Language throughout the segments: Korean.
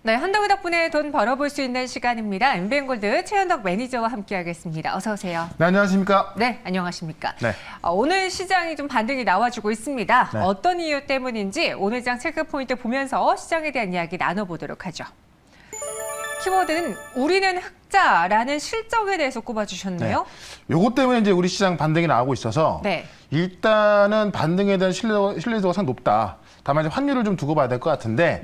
네, 한덕우 덕분에 돈 벌어볼 수 있는 시간입니다. MBN골드 최현덕 매니저와 함께하겠습니다. 어서 오세요. 네, 안녕하십니까? 네, 안녕하십니까? 네. 오늘 시장이 좀 반등이 나와주고 있습니다. 네. 어떤 이유 때문인지 오늘 장 체크 포인트 보면서 시장에 대한 이야기 나눠보도록 하죠. 키워드는 우리는 흑자라는 실적에 대해서 꼽아주셨네요. 요것 때문에 이제 우리 시장 반등이 나오고 있어서 네. 일단은 반등에 대한 신뢰도가 상당히 높다. 다만 이제 환율을 좀 두고 봐야 될 것 같은데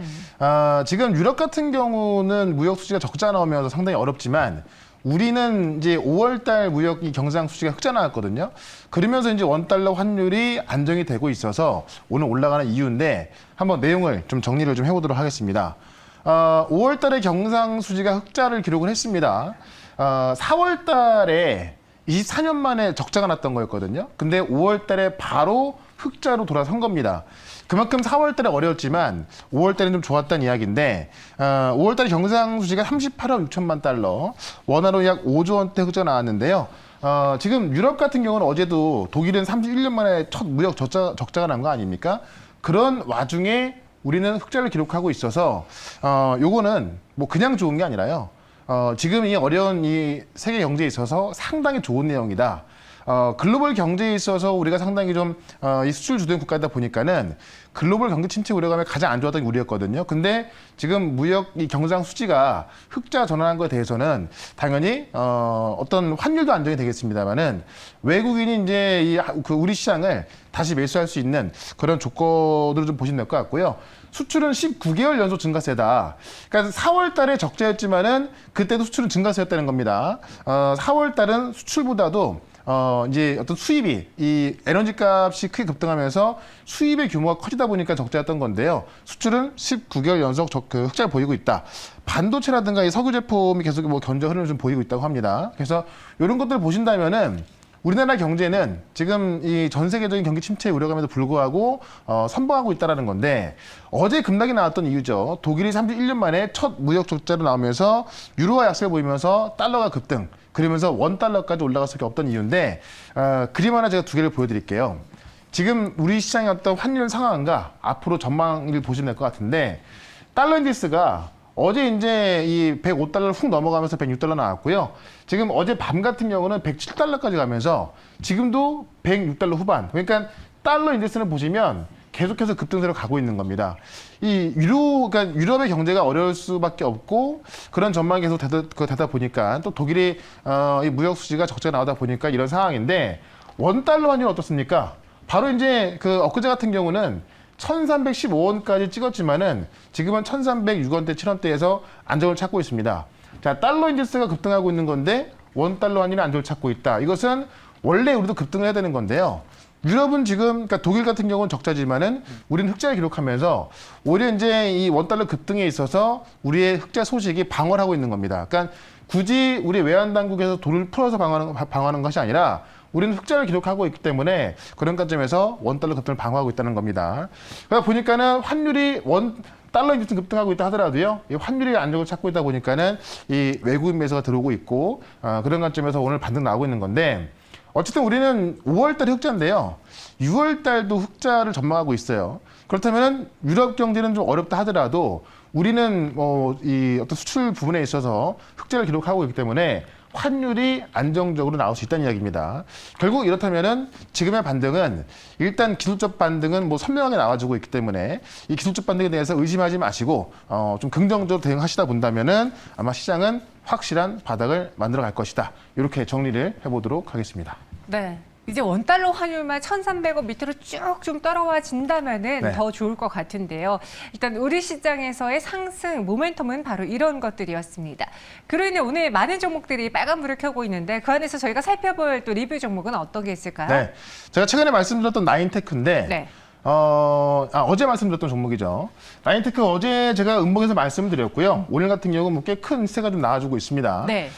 지금 유럽 같은 경우는 무역 수지가 적자 나오면서 상당히 어렵지만 우리는 이제 5월달 무역 경상 수지가 흑자 나왔거든요. 그러면서 이제 원달러 환율이 안정이 되고 있어서 오늘 올라가는 이유인데 한번 내용을 좀 정리를 좀 해보도록 하겠습니다. 5월달에 경상 수지가 흑자를 기록을 했습니다. 4월달에 24년 만에 적자가 났던 거였거든요. 근데 5월달에 바로 흑자로 돌아선 겁니다. 그만큼 4월달에 어려웠지만 5월달에는 좀 좋았다는 이야기인데 5월달에 경상수지가 38억 6천만 달러, 원화로 약 5조 원대 흑자가 나왔는데요. 지금 유럽 같은 경우는 어제도 독일은 31년 만에 첫 무역 적자가 난 거 아닙니까? 그런 와중에 우리는 흑자를 기록하고 있어서 요거는 뭐 그냥 좋은 게 아니라요. 지금 이 어려운 이 세계 경제에 있어서 상당히 좋은 내용이다. 글로벌 경제에 있어서 우리가 상당히 좀 이 수출 주도형 국가이다 보니까는 글로벌 경제 침체 우려감에 가장 안 좋았던 게 우리였거든요. 근데 지금 무역 이 경상 수지가 흑자 전환한 것에 대해서는 당연히 어떤 환율도 안정이 되겠습니다만은 외국인이 이제 그 우리 시장을 다시 매수할 수 있는 그런 조건들을 좀 보시면 될 것 같고요. 수출은 19개월 연속 증가세다. 그러니까 4월 달에 적자였지만은 그때도 수출은 증가세였다는 겁니다. 4월 달은 수출보다도 이제 어떤 수입이 이 에너지 값이 크게 급등하면서 수입의 규모가 커지다 보니까 적자였던 건데요. 수출은 19개월 연속 흑자를 보이고 있다. 반도체라든가 이 석유 제품이 계속 뭐 견조 흐름을 좀 보이고 있다고 합니다. 그래서 이런 것들을 보신다면은 우리나라 경제는 지금 이 전 세계적인 경기 침체 우려감에도 불구하고 선방하고 있다라는 건데 어제 급락이 나왔던 이유죠. 독일이 31년 만에 첫 무역 적자로 나오면서 유로화 약세를 보이면서 달러가 급등. 그러면서 원달러까지 올라갈 수밖에 없던 이유인데 그림 하나 제가 두 개를 보여드릴게요. 지금 우리 시장의 어떤 환율 상황과 앞으로 전망을 보시면 될 것 같은데 달러 인디스가 어제 이제 이 105달러를 훅 넘어가면서 106달러 나왔고요. 지금 어제 밤 같은 경우는 107달러까지 가면서 지금도 106달러 후반. 그러니까 달러 인디스는 보시면 계속해서 급등세로 가고 있는 겁니다. 그러니까 유럽의 경제가 어려울 수밖에 없고 그런 전망이 계속 되다 보니까 또 독일이 이 무역 수지가 적자가 나오다 보니까 이런 상황인데 원달러 환율 어떻습니까? 바로 이제 그 엊그제 같은 경우는 1315원까지 찍었지만은 지금은 1306원대, 7원대에서 안정을 찾고 있습니다. 자, 달러 인디스가 급등하고 있는 건데 원달러 환율이 안정을 찾고 있다. 이것은 원래 우리도 급등을 해야 되는 건데요. 유럽은 지금, 그러니까 독일 같은 경우는 적자지만은 우리는 흑자를 기록하면서 오히려 이제 이 원달러 급등에 있어서 우리의 흑자 소식이 방어하고 있는 겁니다. 그러니까 굳이 우리 외환 당국에서 돈을 풀어서 방어하는 것이 아니라 우리는 흑자를 기록하고 있기 때문에 그런 관점에서 원달러 급등을 방어하고 있다는 겁니다. 그러다 보니까는 환율이 달러 인디스 급등하고 있다 하더라도요, 이 환율이 안정을 찾고 있다 보니까는 이 외국인 매수가 들어오고 있고 그런 관점에서 오늘 반등 나오고 있는 건데 어쨌든 우리는 5월달이 흑자인데요. 6월달도 흑자를 전망하고 있어요. 그렇다면 유럽 경제는 좀 어렵다 하더라도 우리는 이 어떤 수출 부분에 있어서 흑자를 기록하고 있기 때문에 환율이 안정적으로 나올 수 있다는 이야기입니다. 결국 이렇다면은 지금의 반등은 일단 기술적 반등은 뭐 선명하게 나와주고 있기 때문에 이 기술적 반등에 대해서 의심하지 마시고 좀 긍정적으로 대응하시다 본다면은 아마 시장은 확실한 바닥을 만들어 갈 것이다. 이렇게 정리를 해보도록 하겠습니다. 네. 이제 원달러 환율만 1,300원 밑으로 쭉 좀 떨어진다면은 네. 더 좋을 것 같은데요. 일단 우리 시장에서의 상승 모멘텀은 바로 이런 것들이었습니다. 그로 인해 오늘 많은 종목들이 빨간불을 켜고 있는데 그 안에서 저희가 살펴볼 또 리뷰 종목은 어떤 게 있을까요? 네. 제가 최근에 말씀드렸던 나인테크인데 네. 어제 말씀드렸던 종목이죠. 나인테크 어제 제가 음봉에서 말씀드렸고요. 오늘 같은 경우는 뭐 꽤 큰 시세가 좀 나와주고 있습니다. 네.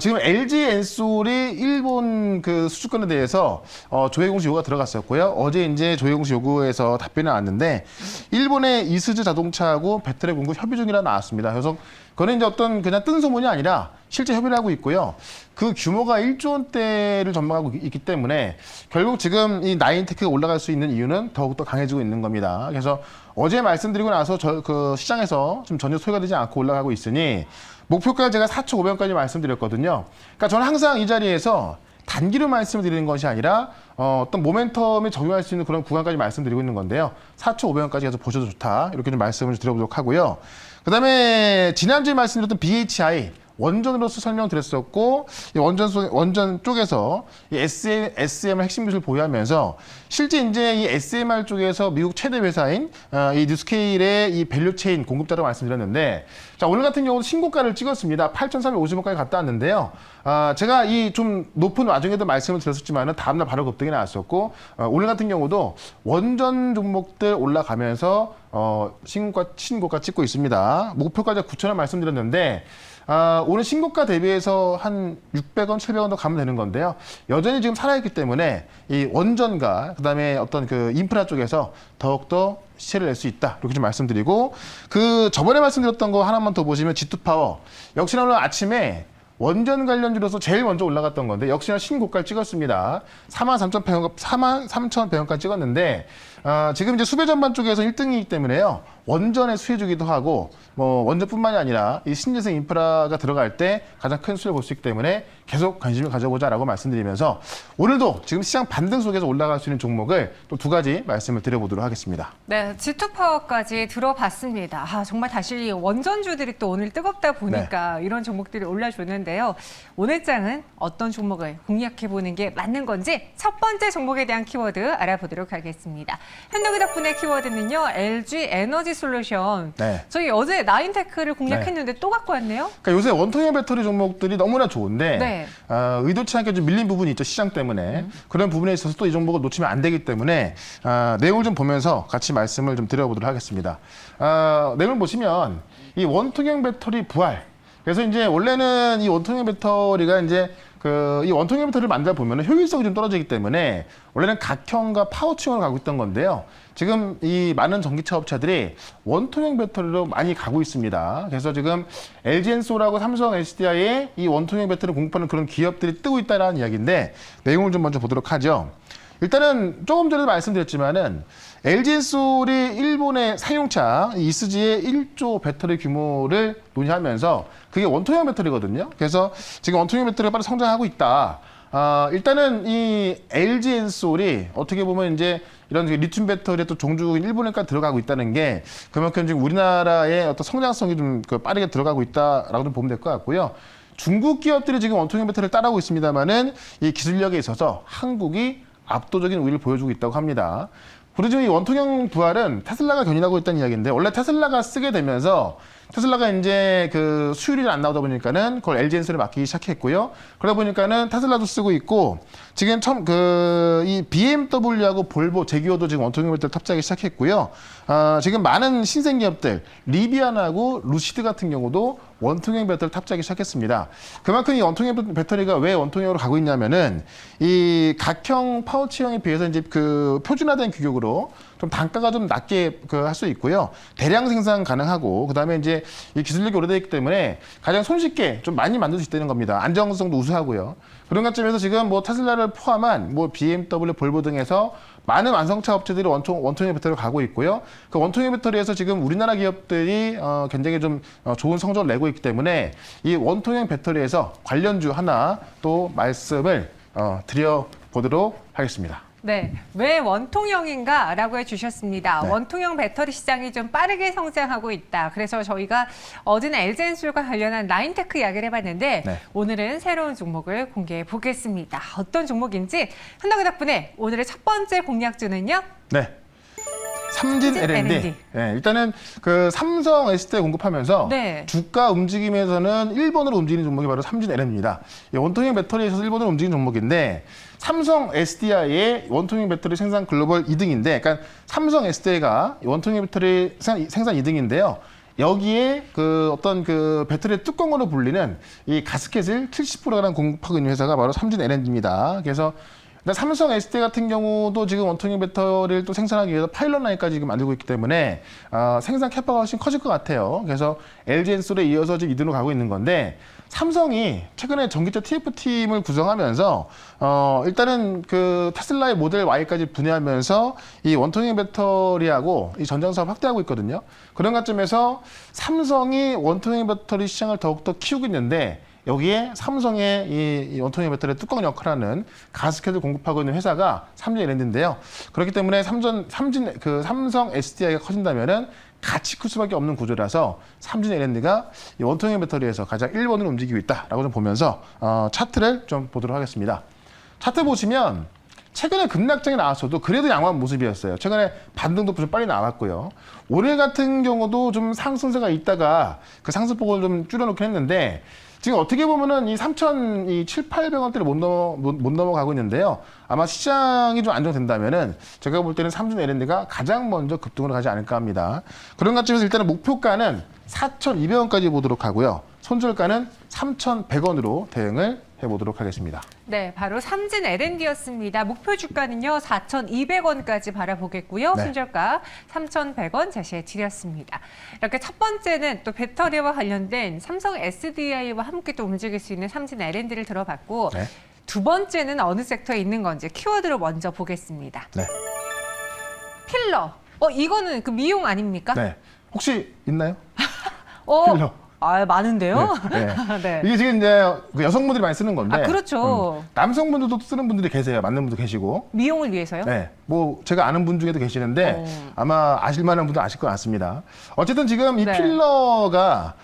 지금 LG 엔솔이 일본 그 수주권에 대해서 조회 공시 요구가 들어갔었고요. 어제 이제 조회 공시 요구에서 답변이 나왔는데 일본의 이스즈 자동차하고 배터리 공급 협의 중이라 나왔습니다. 그래서 그거는 이제 어떤 그냥 뜬 소문이 아니라 실제 협의를 하고 있고요. 그 규모가 1조 원대를 전망하고 있기 때문에 결국 지금 이 나인테크가 올라갈 수 있는 이유는 더욱더 강해지고 있는 겁니다. 그래서 어제 말씀드리고 나서 그 시장에서 좀 전혀 소외가 되지 않고 올라가고 있으니 목표가 제가 4,500원까지 말씀드렸거든요. 그러니까 저는 항상 이 자리에서 단기로 말씀드리는 것이 아니라 어떤 모멘텀에 적용할 수 있는 그런 구간까지 말씀드리고 있는 건데요. 4,500원까지 해서 보셔도 좋다. 이렇게 좀 말씀을 드려보도록 하고요. 그다음에 지난주에 말씀드렸던 BHI 원전으로서 설명드렸었고 이 원전 쪽에서 이 SMR 핵심 기술을 보유하면서 실제 이제 이 SMR 쪽에서 미국 최대 회사인 이 뉴스케일의 이 밸류체인 공급자라고 말씀드렸는데 자 오늘 같은 경우도 신고가를 찍었습니다. 8,450원까지 갔다 왔는데요. 제가 이 좀 높은 와중에도 말씀을 드렸었지만은 다음날 바로 급등이 나왔었고 오늘 같은 경우도 원전 종목들 올라가면서 신고가 찍고 있습니다. 목표가가 9,000원 말씀드렸는데 오늘 신고가 대비해서 한 600원, 700원 더 가면 되는 건데요. 여전히 지금 살아있기 때문에 이 원전과 그다음에 어떤 그 인프라 쪽에서 더욱더 시세를 낼 수 있다. 이렇게 좀 말씀드리고 그 저번에 말씀드렸던 거 하나만 더 보시면 G2파워 역시나 오늘 아침에 원전 관련주로서 제일 먼저 올라갔던 건데 역시나 신고가를 찍었습니다. 43,100원까지 찍었는데 지금 이제 수배 전반 쪽에서 1등이기 때문에요. 원전의 수혜주기도 하고 뭐 원전뿐만이 아니라 이 신재생 인프라가 들어갈 때 가장 큰 수혜를 볼 수 있기 때문에 계속 관심을 가져보자라고 말씀드리면서 오늘도 지금 시장 반등 속에서 올라갈 수 있는 종목을 또 두 가지 말씀을 드려보도록 하겠습니다. 네, G2파워까지 들어봤습니다. 정말 다시 원전주들이 또 오늘 뜨겁다 보니까 이런 종목들이 올라줬는데요. 오늘 장은 어떤 종목을 공략해보는 게 맞는 건지 첫 번째 종목에 대한 키워드 알아보도록 하겠습니다. 현덕이 덕분의 키워드는요. LG 에너지 솔루션. 네. 저희 어제 나인테크를 공략했는데 또 갖고 왔네요. 그러니까 요새 원통형 배터리 종목들이 너무나 좋은데 네. 의도치 않게 좀 밀린 부분이 있죠. 시장 때문에. 그런 부분에 있어서 또 이 종목을 놓치면 안 되기 때문에 내용을 좀 보면서 같이 말씀을 좀 드려보도록 하겠습니다. 내용을 보시면 이 원통형 배터리 부활. 그래서 이제 원래는 이 원통형 배터리가 이제 이 원통형 배터리를 만들다 보면 효율성이 좀 떨어지기 때문에 원래는 각형과 파워층으로 가고 있던 건데요. 지금 이 많은 전기차 업체들이 원통형 배터리로 많이 가고 있습니다. 그래서 지금 LG엔솔하고 삼성 SDI에 이 원통형 배터리를 공급하는 그런 기업들이 뜨고 있다는 이야기인데 내용을 좀 먼저 보도록 하죠. 일단은 조금 전에 말씀드렸지만은 LG엔솔이 일본의 상용차 이스지의 1조 배터리 규모를 논의하면서 그게 원통형 배터리거든요. 그래서 지금 원통형 배터리가 빠르게 성장하고 있다. 일단은 이 LG엔솔이 어떻게 보면 이제 이런 리튬 배터리의 또 종주국인 일본에까지 들어가고 있다는 게 그만큼 지금 우리나라의 어떤 성장성이 좀 빠르게 들어가고 있다라고 좀 보면 될 것 같고요. 중국 기업들이 지금 원통형 배터리를 따라오고 있습니다만은 이 기술력에 있어서 한국이 압도적인 우위를 보여주고 있다고 합니다. 그리고 지금 이 원통형 부활은 테슬라가 견인하고 있다는 이야기인데 원래 테슬라가 쓰게 되면서 테슬라가 이제 그 수율이 안 나오다 보니까는 그걸 LG엔솔에 맡기기 시작했고요. 그러다 보니까는 테슬라도 쓰고 있고 지금 처음 이 BMW하고 볼보, 제기어도 지금 원통형 배터리를 탑재하기 시작했고요. 지금 많은 신생 기업들 리비안하고 루시드 같은 경우도 원통형 배터리를 탑재하기 시작했습니다. 그만큼 이 원통형 배터리가 왜 원통형으로 가고 있냐면은 이 각형 파우치형에 비해서 이제 그 표준화된 규격으로 좀 단가가 좀 낮게 할 수 있고요. 대량 생산 가능하고 그다음에 이제 이 기술력이 오래되어 있기 때문에 가장 손쉽게 좀 많이 만들 수 있다는 겁니다. 안정성도 우수하고요. 그런 관점에서 지금 뭐 테슬라를 포함한 뭐 BMW, 볼보 등에서 많은 완성차 업체들이 원통형 배터리로 가고 있고요. 그 원통형 배터리에서 지금 우리나라 기업들이 굉장히 좀 좋은 성적을 내고 있기 때문에 이 원통형 배터리에서 관련주 하나 또 말씀을 드려보도록 하겠습니다. 네, 왜 원통형인가라고 해주셨습니다. 네. 원통형 배터리 시장이 좀 빠르게 성장하고 있다. 그래서 저희가 어제는 LG엔솔과 관련한 나인테크 이야기를 해봤는데 네. 오늘은 새로운 종목을 공개해 보겠습니다. 어떤 종목인지 현덕이 덕분에 오늘의 첫 번째 공략주는요. 네. 삼진 L&D. 네, 일단은 그 삼성 SDI 공급하면서 네. 주가 움직임에서는 1번으로 움직이는 종목이 바로 삼진 L&D입니다. 원통형 배터리에서 1번으로 움직이는 종목인데 삼성 SDI의 원통형 배터리 생산 글로벌 2등인데, 그러니까 삼성 SDI가 원통형 배터리 생산 2등인데요. 여기에 그 어떤 그 배터리 뚜껑으로 불리는 이 가스켓을 70%가량 공급하고 있는 회사가 바로 삼진 L&D입니다. 그래서 근데 삼성 SDI 같은 경우도 지금 원통형 배터리를 또 생산하기 위해서 파일럿 라인까지 지금 만들고 있기 때문에 생산 캐파가 훨씬 커질 것 같아요. 그래서 LG 엔솔에 이어서 지금 이대로 가고 있는 건데 삼성이 최근에 전기차 TF팀을 구성하면서 일단은 그 테슬라의 모델 Y까지 분해하면서 이 원통형 배터리하고 이 전장 사업 확대하고 있거든요. 그런 관점에서 삼성이 원통형 배터리 시장을 더욱더 키우고 있는데 여기에 삼성의 이 원통형 배터리 뚜껑 역할하는 가스켓을 공급하고 있는 회사가 삼진 L&D인데요. 그렇기 때문에 삼성 SDI가 커진다면은 같이 클 수밖에 없는 구조라서 삼진 L&D가 이 원통형 배터리에서 가장 1번으로 움직이고 있다라고 좀 보면서 차트를 좀 보도록 하겠습니다. 차트 보시면 최근에 급락장이 나왔어도 그래도 양호한 모습이었어요. 최근에 반등도 좀 빨리 나왔고요. 오늘 같은 경우도 좀 상승세가 있다가 그 상승폭을 좀 줄여놓긴 했는데 지금 어떻게 보면은 이 3,700~800원대를 못 넘어가고 있는데요. 아마 시장이 좀 안정된다면은 제가 볼 때는 삼진 L&D가 가장 먼저 급등으로 가지 않을까 합니다. 그런 관점에서 일단은 목표가는 4,200원까지 보도록 하고요. 손절가는 3,100원으로 대응을 해보도록 하겠습니다. 네, 바로 삼진 L&D였습니다. 목표 주가는요 4,200원까지 바라보겠고요. 네. 손절가 3,100원 제시해 드렸습니다. 이렇게 첫 번째는 또 배터리와 관련된 삼성 SDI와 함께 또 움직일 수 있는 삼진 L&D를 들어봤고 네. 두 번째는 어느 섹터에 있는 건지 키워드로 먼저 보겠습니다. 네. 필러. 이거는 그 미용 아닙니까? 네. 혹시 있나요? 필러. 많은데요? 네. 네. 네. 이게 지금 이제 그 여성분들이 많이 쓰는 건데. 그렇죠. 남성분들도 쓰는 분들이 계세요. 맞는 분도 계시고. 미용을 위해서요? 네. 뭐 제가 아는 분 중에도 계시는데 아마 아실 만한 분도 아실 것 같습니다. 어쨌든 지금 이 네. 필러가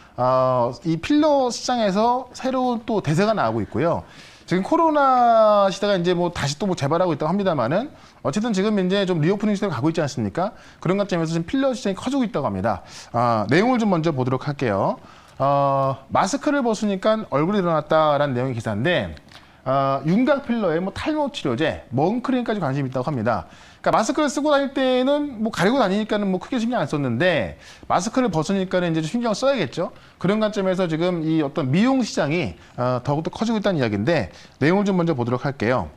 이 필러 시장에서 새로운 또 대세가 나오고 있고요. 지금 코로나 시대가 이제 뭐 다시 또 뭐 재발하고 있다고 합니다만은 어쨌든 지금 이제 좀 리오프닝 시대가 가고 있지 않습니까? 그런 관점에서 지금 필러 시장이 커지고 있다고 합니다. 내용을 좀 먼저 보도록 할게요. 마스크를 벗으니까 얼굴이 드러났다라는 내용의 기사인데 윤곽 필러에 뭐 탈모 치료제, 멍크림까지 관심이 있다고 합니다. 그러니까 마스크를 쓰고 다닐 때는 뭐 가리고 다니니까는 뭐 크게 신경 안 썼는데 마스크를 벗으니까는 이제 좀 신경을 써야겠죠. 그런 관점에서 지금 이 어떤 미용 시장이 더욱더 커지고 있다는 이야기인데 내용을 좀 먼저 보도록 할게요.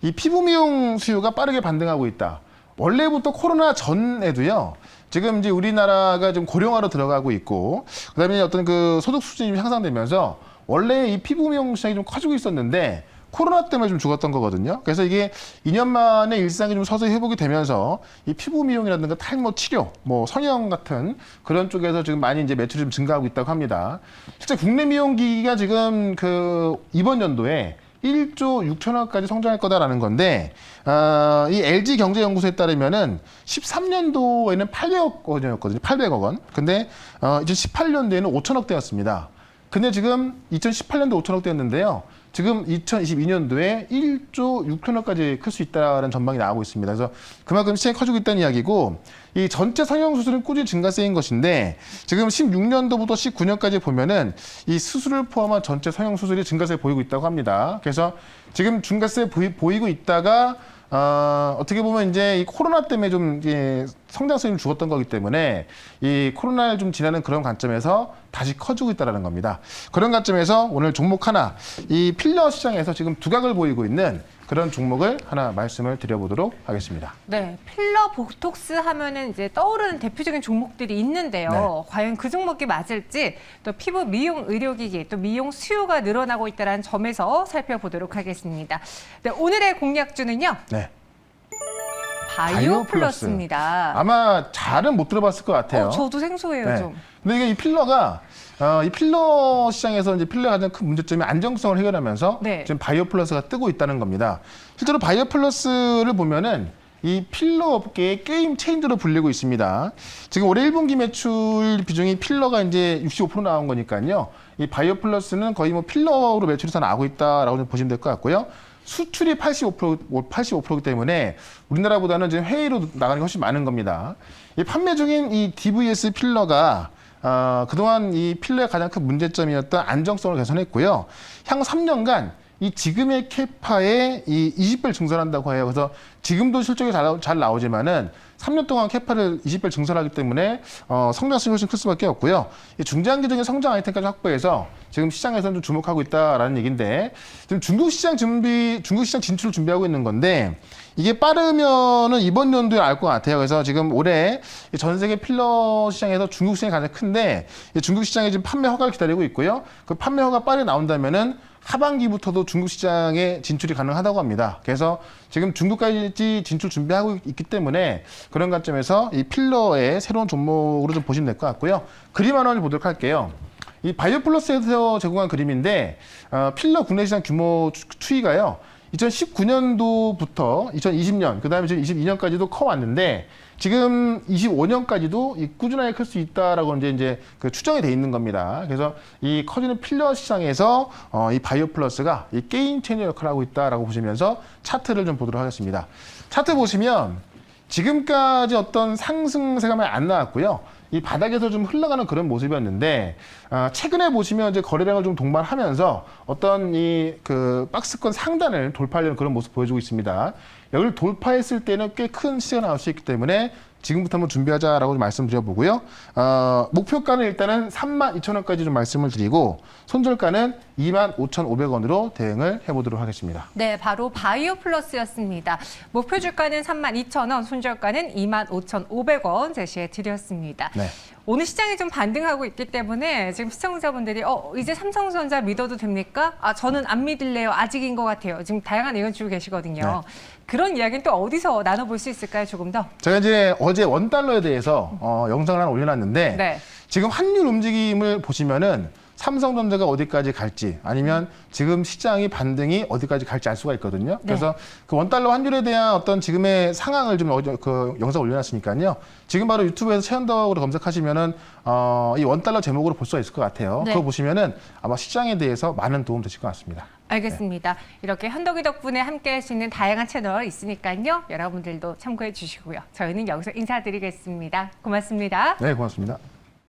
이 피부 미용 수요가 빠르게 반등하고 있다. 원래부터 코로나 전에도요. 지금 이제 우리나라가 좀 고령화로 들어가고 있고, 그다음에 어떤 그 소득 수준이 향상되면서 원래 이 피부 미용 시장이 좀 커지고 있었는데 코로나 때문에 좀 죽었던 거거든요. 그래서 이게 2년 만에 일상이 좀 서서히 회복이 되면서 이 피부 미용이라든가 탈모 치료, 뭐 성형 같은 그런 쪽에서 지금 많이 이제 매출이 좀 증가하고 있다고 합니다. 실제 국내 미용 기기가 지금 그 이번 연도에 1조 6천억까지 성장할 거다라는 건데 이 LG경제연구소에 따르면은 13년도에는 800억 원이었거든요. 800억 원. 근데 2018년도에는 5천억대였습니다. 근데 지금 2018년도 5천억대였는데요. 지금 2022년도에 1조 6천억까지 클 수 있다는 전망이 나오고 있습니다. 그래서 그만큼 시장이 커지고 있다는 이야기고 이 전체 성형 수술은 꾸준히 증가세인 것인데 지금 16년도부터 19년까지 보면은 이 수술을 포함한 전체 성형 수술이 증가세 보이고 있다고 합니다. 그래서 지금 증가세 보이고 있다가 어떻게 보면 이제 이 코로나 때문에 좀 이제 성장성이 좀 죽었던 거기 때문에 이 코로나를 좀 지나는 그런 관점에서 다시 커지고 있다는 겁니다. 그런 관점에서 오늘 종목 하나, 이 필러 시장에서 지금 두각을 보이고 있는 그런 종목을 하나 말씀을 드려보도록 하겠습니다. 네, 필러 보톡스 하면은 이제 떠오르는 대표적인 종목들이 있는데요. 네. 과연 그 종목이 맞을지 또 피부 미용 의료기기 또 미용 수요가 늘어나고 있다는 점에서 살펴보도록 하겠습니다. 네, 오늘의 공략주는요. 네. 바이오플러스입니다. 아마 잘은 못 들어봤을 것 같아요. 저도 생소해요, 네. 좀. 근데 이게 이 필러가 이 필러 시장에서 이제 필러의 가장 큰 문제점이 안정성을 해결하면서 네. 지금 바이오플러스가 뜨고 있다는 겁니다. 실제로 바이오플러스를 보면은 이 필러 업계의 게임 체인저로 불리고 있습니다. 지금 올해 1분기 매출 비중이 필러가 이제 65% 나온 거니까요. 이 바이오플러스는 거의 뭐 필러로 매출이 다 나오고 있다라고 좀 보시면 될 것 같고요. 수출이 85%이기 때문에 우리나라보다는 지금 해외로 나가는 게 훨씬 많은 겁니다. 이 판매 중인 이 DVS 필러가 그동안 이 필러의 가장 큰 문제점이었던 안정성을 개선했고요. 향후 3년간 이 지금의 캐파의 이 20배를 증설한다고 해요. 그래서 지금도 실적이 잘 나오지만은 3년 동안 캐파를 20배 증설하기 때문에 성장성이 훨씬 클 수밖에 없고요. 이 중장기적인 성장 아이템까지 확보해서 지금 시장에서는 좀 주목하고 있다라는 얘기인데 지금 중국 시장 진출을 준비하고 있는 건데 이게 빠르면은 이번 연도에 알 것 같아요. 그래서 지금 올해 전 세계 필러 시장에서 중국 시장이 가장 큰데 중국 시장에 지금 판매 허가를 기다리고 있고요. 그 판매 허가 빠르게 나온다면은 하반기부터도 중국 시장에 진출이 가능하다고 합니다. 그래서 지금 중국까지 진출 준비하고 있기 때문에 그런 관점에서 이 필러의 새로운 종목으로 좀 보시면 될 것 같고요. 그림 하나를 보도록 할게요. 이 바이오플러스에서 제공한 그림인데 필러 국내 시장 규모 추이가요. 2019년도부터 2020년, 그다음에 지금 22년까지도 커왔는데 지금 25년까지도 꾸준하게 클 수 있다라고 이제 그 추정이 돼 있는 겁니다. 그래서 이 커지는 필러 시장에서 이 바이오플러스가 이 게임 체인저 역할을 하고 있다라고 보시면서 차트를 좀 보도록 하겠습니다. 차트 보시면 지금까지 어떤 상승세가 안 나왔고요. 이 바닥에서 좀 흘러가는 그런 모습이었는데 최근에 보시면 이제 거래량을 좀 동반하면서 어떤 이 그 박스권 상단을 돌파하려는 그런 모습 보여주고 있습니다. 여기를 돌파했을 때는 꽤 큰 시세가 나올 수 있기 때문에 지금부터 한번 준비하자라고 말씀드려보고요. 목표가는 일단은 32,000원까지 좀 말씀을 드리고 손절가는 25,500원으로 대응을 해보도록 하겠습니다. 네, 바로 바이오플러스였습니다. 목표 주가는 32,000원, 손절가는 25,500원 제시해 드렸습니다. 네. 오늘 시장이 좀 반등하고 있기 때문에 지금 시청자분들이 이제 삼성전자 믿어도 됩니까? 저는 안 믿을래요. 아직인 것 같아요. 지금 다양한 의견 주고 계시거든요. 네. 그런 이야기는 또 어디서 나눠볼 수 있을까요? 조금 더. 제가 이제 어제 원달러에 대해서 영상을 하나 올려놨는데 네. 지금 환율 움직임을 보시면은 삼성전자가 어디까지 갈지 아니면 지금 시장이 반등이 어디까지 갈지 알 수가 있거든요. 그래서 그 원달러 환율에 대한 어떤 지금의 상황을 좀 그 영상 올려놨으니까요. 지금 바로 유튜브에서 최현덕으로 검색하시면은 이 원달러 제목으로 볼 수가 있을 것 같아요. 네. 그거 보시면은 아마 시장에 대해서 많은 도움 되실 것 같습니다. 알겠습니다. 이렇게 현덕이 덕분에 함께 할 수 있는 다양한 채널 있으니까요. 여러분들도 참고해 주시고요. 저희는 여기서 인사드리겠습니다. 고맙습니다. 네, 고맙습니다.